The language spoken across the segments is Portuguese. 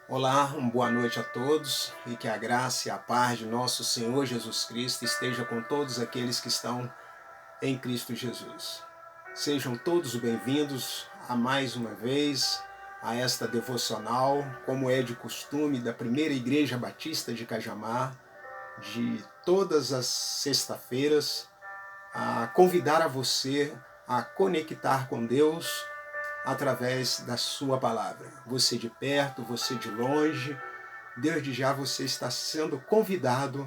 Olá, uma boa noite a todos e que a graça e a paz de nosso Senhor Jesus Cristo esteja com todos aqueles que estão em Cristo Jesus. Sejam todos bem-vindos a mais uma vez a esta devocional, como é de costume da Primeira Igreja Batista de Cajamar, de todas as sextas-feiras, a convidar a você a conectar com Deus através da sua palavra. Você de perto, você de longe, desde já você está sendo convidado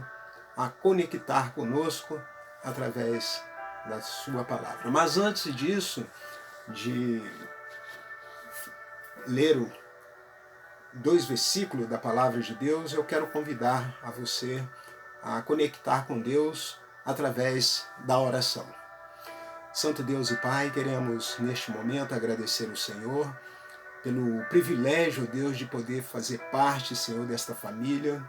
a conectar conosco através da sua palavra. Mas antes disso, de ler dois versículos da palavra de Deus, eu quero convidar a você a conectar com Deus através da oração. Santo Deus e Pai, queremos neste momento agradecer ao Senhor pelo privilégio, Deus, de poder fazer parte, Senhor, desta família.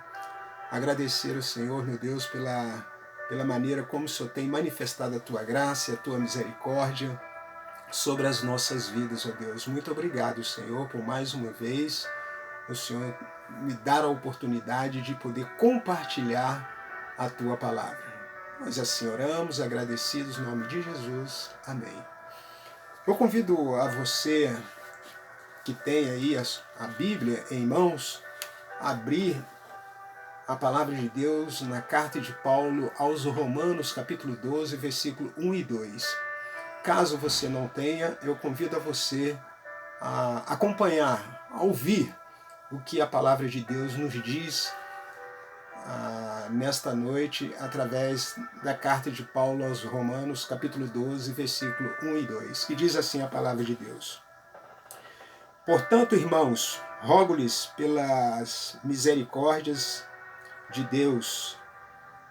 Agradecer ao Senhor, meu Deus, pela maneira como o Senhor tem manifestado a Tua graça e a Tua misericórdia sobre as nossas vidas, ó Deus. Muito obrigado, Senhor, por mais uma vez o Senhor me dar a oportunidade de poder compartilhar a Tua palavra. Nós assim oramos, agradecidos em nome de Jesus. Amém. Eu convido a você que tem aí a Bíblia em mãos, a abrir a palavra de Deus na carta de Paulo aos Romanos, capítulo 12, versículo 1 e 2. Caso você não tenha, eu convido a você a acompanhar, a ouvir o que a palavra de Deus nos diz nesta noite, através da carta de Paulo aos Romanos, capítulo 12, versículo 1 e 2, que diz assim a palavra de Deus. Portanto, irmãos, rogo-lhes pelas misericórdias de Deus,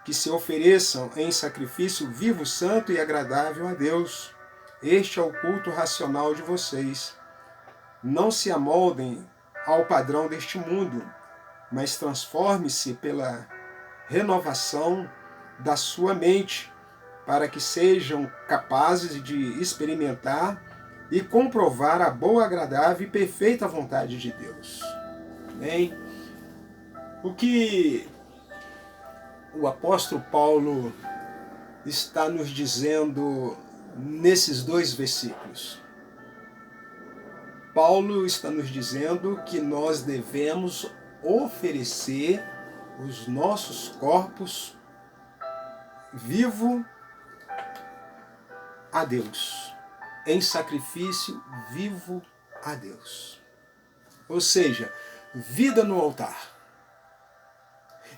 que se ofereçam em sacrifício vivo, santo e agradável a Deus. Este é o culto racional de vocês. Não se amoldem ao padrão deste mundo, mas transforme-se pela renovação da sua mente, para que sejam capazes de experimentar e comprovar a boa, agradável e perfeita vontade de Deus. Amém? O que o apóstolo Paulo está nos dizendo nesses dois versículos? Paulo está nos dizendo que nós devemos oferecer os nossos corpos vivo a Deus, em sacrifício vivo a Deus. Ou seja, vida no altar.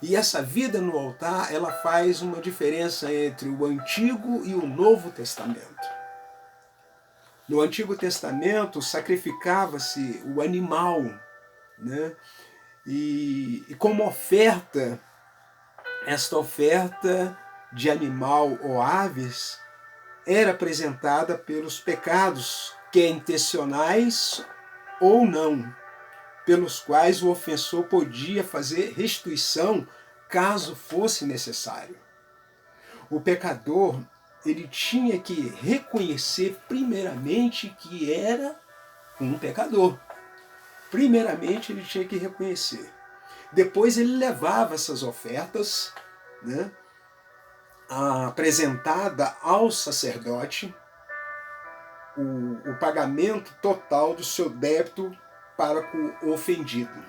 E essa vida no altar, ela faz uma diferença entre o Antigo e o Novo Testamento. No Antigo Testamento, sacrificava-se o animal, né? E como oferta, esta oferta de animal ou aves era apresentada pelos pecados, quer intencionais ou não, pelos quais o ofensor podia fazer restituição caso fosse necessário. O pecador, ele tinha que reconhecer primeiramente que era um pecador. Primeiramente ele tinha que reconhecer. Depois ele levava essas ofertas, né, apresentada ao sacerdote, o pagamento total do seu débito para com o ofendido.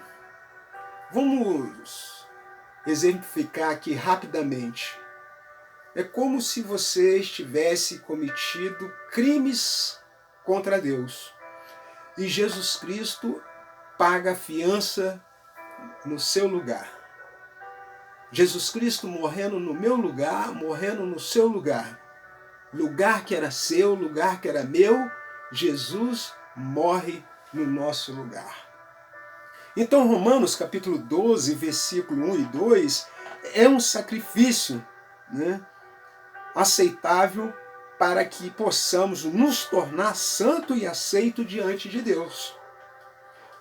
Vamos exemplificar aqui rapidamente. É como se você estivesse cometido crimes contra Deus. E Jesus Cristo paga a fiança no seu lugar. Jesus Cristo morrendo no meu lugar, morrendo no seu lugar. Lugar que era seu, lugar que era meu, Jesus morre no nosso lugar. Então, Romanos capítulo 12, versículo 1 e 2, é um sacrifício, né, aceitável para que possamos nos tornar santo e aceito diante de Deus.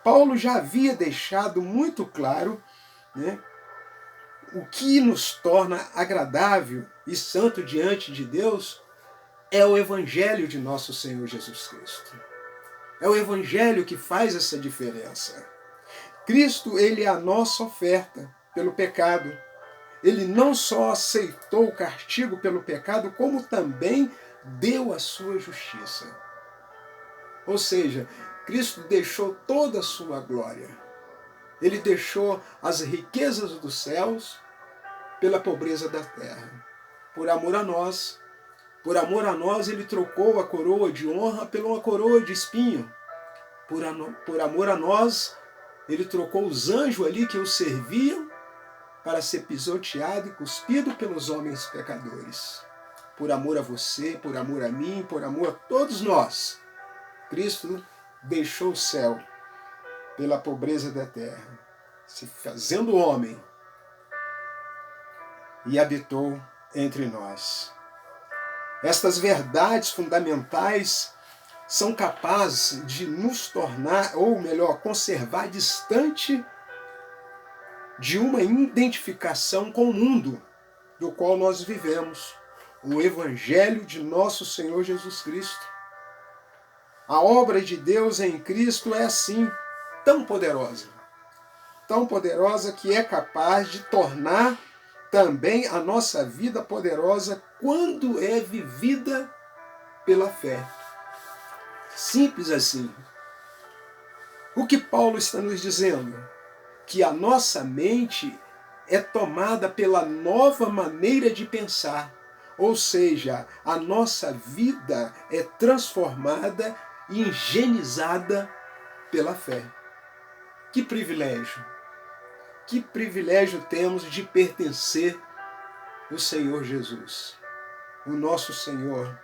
Paulo já havia deixado muito claro, né, o que nos torna agradável e santo diante de Deus é o Evangelho de nosso Senhor Jesus Cristo. É o Evangelho que faz essa diferença. Cristo, ele é a nossa oferta pelo pecado. Ele não só aceitou o castigo pelo pecado, como também deu a sua justiça. Ou seja, Cristo deixou toda a sua glória. Ele deixou as riquezas dos céus pela pobreza da terra. Por amor a nós, ele trocou a coroa de honra por uma coroa de espinho. Por amor a nós, ele trocou os anjos ali que o serviam para ser pisoteado e cuspido pelos homens pecadores. Por amor a você, por amor a mim, por amor a todos nós, Cristo deixou o céu pela pobreza da terra, se fazendo homem, e habitou entre nós. Estas verdades fundamentais são capazes de nos tornar, ou melhor, conservar distante de uma identificação com o mundo do qual nós vivemos, o Evangelho de nosso Senhor Jesus Cristo. A obra de Deus em Cristo é assim, tão poderosa que é capaz de tornar também a nossa vida poderosa quando é vivida pela fé. Simples assim. O que Paulo está nos dizendo? Que a nossa mente é tomada pela nova maneira de pensar, ou seja, a nossa vida é transformada e higienizada pela fé. Que privilégio! Que privilégio temos de pertencer ao Senhor Jesus, o nosso Senhor.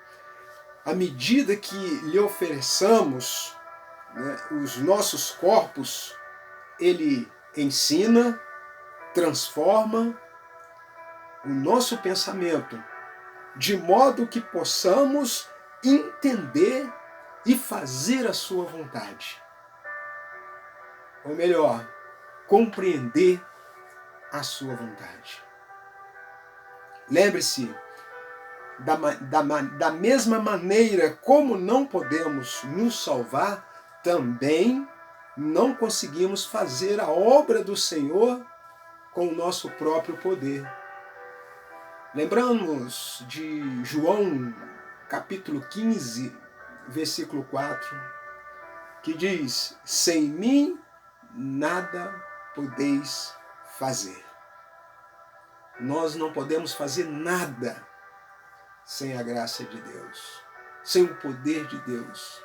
À medida que lhe ofereçamos, os nossos corpos, ele ensina, transforma o nosso pensamento, de modo que possamos entender e fazer a sua vontade. Ou melhor, compreender a sua vontade. Lembre-se, da mesma maneira como não podemos nos salvar, também não conseguimos fazer a obra do Senhor com o nosso próprio poder. Lembramos de João, capítulo 15, versículo 4, que diz: sem mim nada podeis fazer. Nós não podemos fazer nada sem a graça de Deus, sem o poder de Deus.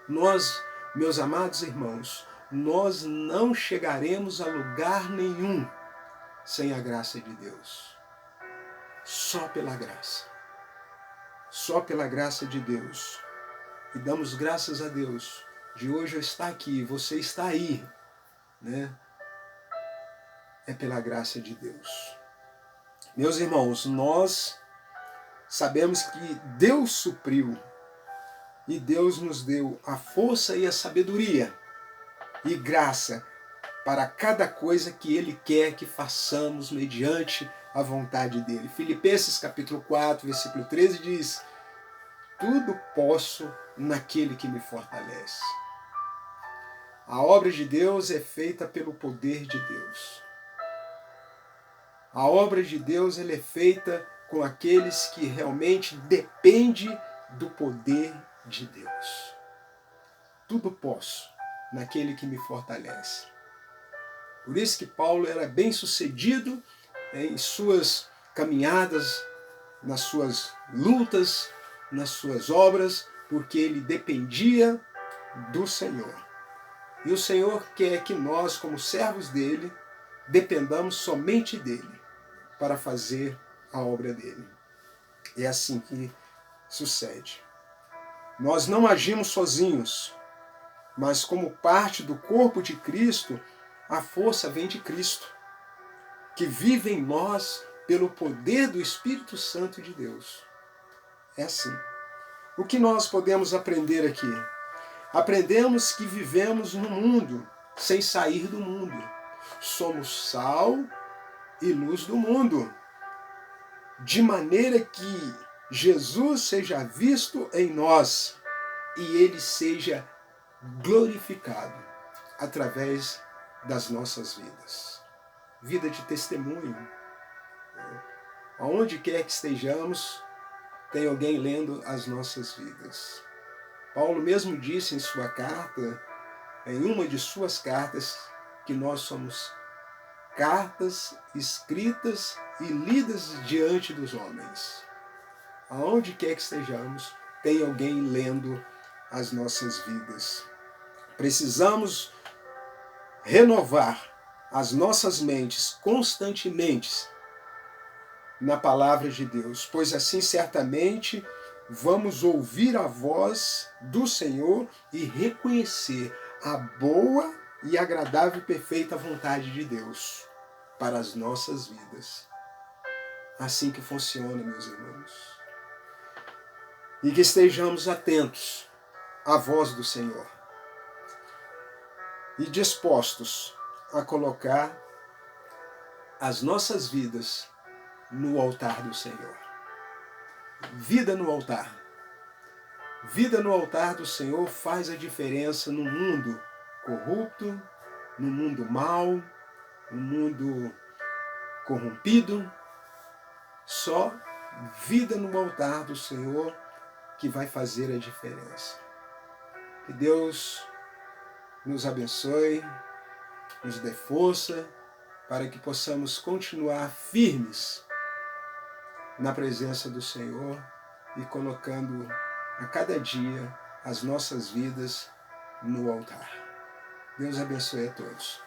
Nós, meus amados irmãos, nós não chegaremos a lugar nenhum sem a graça de Deus. Só pela graça. Só pela graça de Deus. E damos graças a Deus de hoje eu estar aqui, você está aí, né? É pela graça de Deus. Meus irmãos, nós sabemos que Deus supriu e Deus nos deu a força e a sabedoria e graça para cada coisa que Ele quer que façamos mediante a vontade dEle. Filipenses capítulo 4, versículo 13 diz: tudo posso naquele que me fortalece. A obra de Deus é feita pelo poder de Deus. A obra de Deus ela é feita com aqueles que realmente dependem do poder de Deus. Tudo posso naquele que me fortalece. Por isso que Paulo era bem sucedido em suas caminhadas, nas suas lutas, nas suas obras, porque ele dependia do Senhor. E o Senhor quer que nós, como servos dele, dependamos somente dele para fazer a obra dele. É assim que sucede. Nós não agimos sozinhos, mas como parte do corpo de Cristo, a força vem de Cristo, que vive em nós pelo poder do Espírito Santo de Deus. É assim. O que nós podemos aprender aqui? Aprendemos que vivemos no mundo, sem sair do mundo. Somos sal e luz do mundo, de maneira que Jesus seja visto em nós e ele seja glorificado através das nossas vidas. Vida de testemunho. Aonde quer que estejamos, tem alguém lendo as nossas vidas. Paulo mesmo disse em sua carta, em uma de suas cartas, que nós somos cartas escritas e lidas diante dos homens. Aonde quer que estejamos, tem alguém lendo as nossas vidas. Precisamos renovar as nossas mentes constantemente na palavra de Deus, pois assim certamente vamos ouvir a voz do Senhor e reconhecer a boa e agradável e perfeita vontade de Deus para as nossas vidas. Assim que funciona, meus irmãos. E que estejamos atentos à voz do Senhor e dispostos a colocar as nossas vidas no altar do Senhor. Vida no altar. Vida no altar do Senhor faz a diferença no mundo corrupto, no mundo mau, no mundo corrompido. Só vida no altar do Senhor que vai fazer a diferença. Que Deus nos abençoe, nos dê força para que possamos continuar firmes na presença do Senhor e colocando a cada dia as nossas vidas no altar. Deus abençoe a todos.